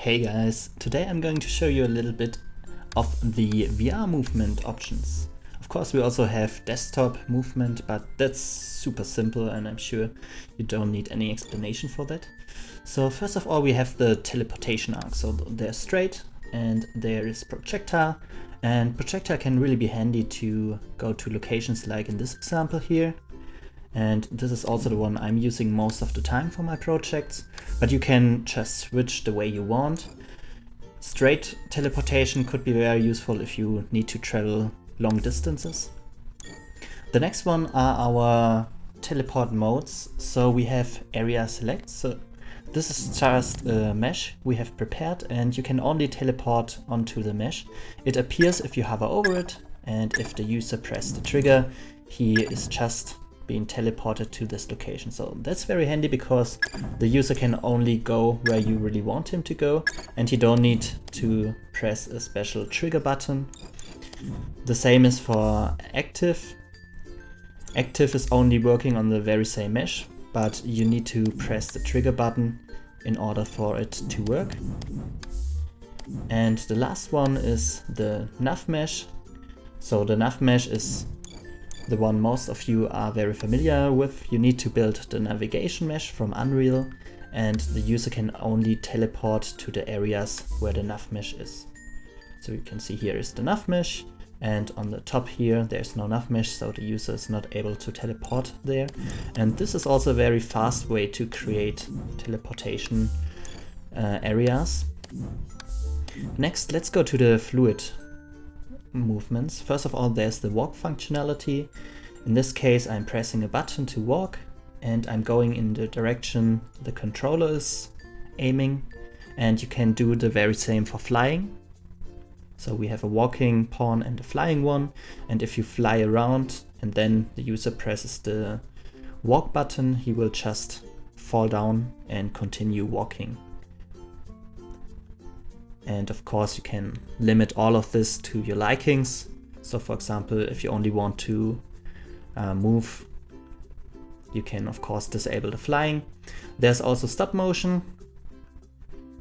Hey guys, today I'm going to show you a little bit of the VR movement options. Of course we also have desktop movement, but that's super simple and I'm sure you don't need any explanation for that. So first of all we have the teleportation arc. So there's straight and there is projectile, and projectile can really be handy to go to locations like in this example here. And this is also the one I'm using most of the time for my projects, but you can just switch the way you want. Straight teleportation could be very useful if you need to travel long distances. The next one are our teleport modes. So we have area select. So this is just a mesh we have prepared and you can only teleport onto the mesh. It appears if you hover over it, and if the user presses the trigger, he is just being teleported to this location. So that's very handy because the user can only go where you really want him to go and you don't need to press a special trigger button. The same is for active. Active is only working on the very same mesh, but you need to press the trigger button in order for it to work. And the last one is the Nav Mesh. So the Nav Mesh is the one most of you are very familiar with. You need to build the navigation mesh from Unreal, and the user can only teleport to the areas where the nav mesh is. So you can see here is the nav mesh, and on the top here there's no nav mesh, so the user is not able to teleport there. And this is also a very fast way to create teleportation areas. Next, let's go to the fluid movements. First of all, there's the walk functionality. In this case, I'm pressing a button to walk and I'm going in the direction the controller is aiming, and you can do the very same for flying. So we have a walking pawn and a flying one, and if you fly around and then the user presses the walk button, he will just fall down and continue walking. And of course you can limit all of this to your likings. So for example, if you only want to move, you can of course disable the flying. There's also stop motion.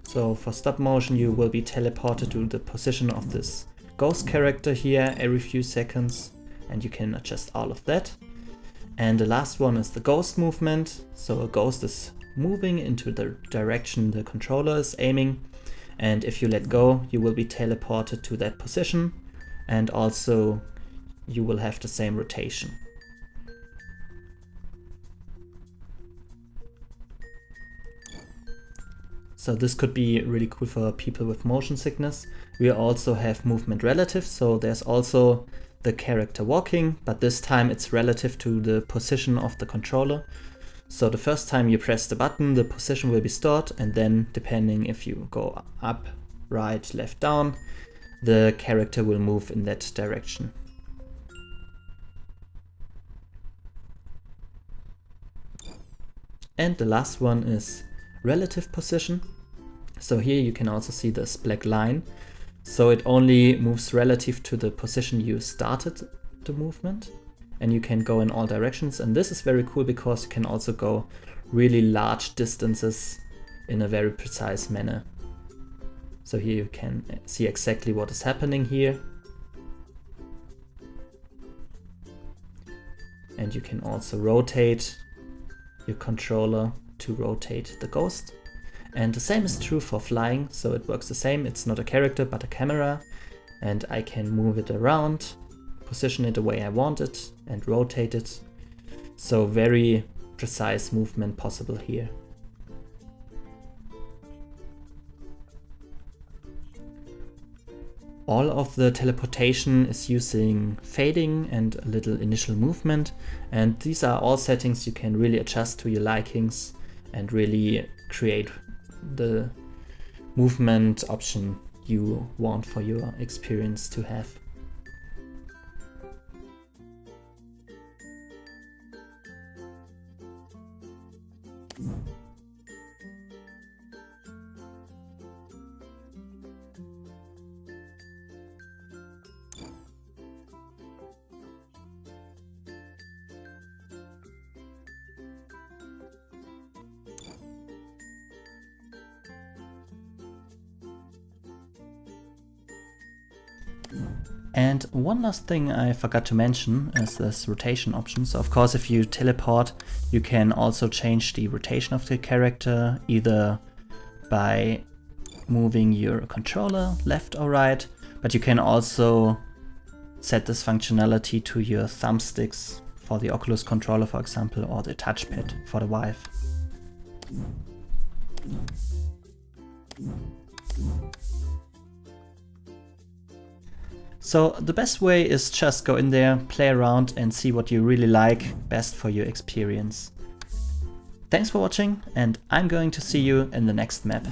So for stop motion you will be teleported to the position of this ghost character here every few seconds, and you can adjust all of that. And the last one is the ghost movement. So a ghost is moving into the direction the controller is aiming, and if you let go, you will be teleported to that position, and also you will have the same rotation. So this could be really cool for people with motion sickness. We also have movement relative, so there's also the character walking, but this time it's relative to the position of the controller. So the first time you press the button, the position will be stored, and then depending if you go up, right, left, down, the character will move in that direction. And the last one is relative position. So here you can also see this black line. So it only moves relative to the position you started the movement, and you can go in all directions. And this is very cool because you can also go really large distances in a very precise manner. So here you can see exactly what is happening here. And you can also rotate your controller to rotate the ghost. And the same is true for flying, so it works the same. It's not a character but a camera, and I can move it around, position it the way I want it, and rotate it. So very precise movement possible here. All of the teleportation is using fading and a little initial movement, and these are all settings you can really adjust to your likings and really create the movement option you want for your experience to have. And one last thing I forgot to mention is this rotation option. So of course, if you teleport, you can also change the rotation of the character, either by moving your controller left or right, but you can also set this functionality to your thumbsticks for the Oculus controller, for example, or the touchpad for the Vive. So the best way is just go in there, play around and see what you really like best for your experience. Thanks for watching, and I'm going to see you in the next map.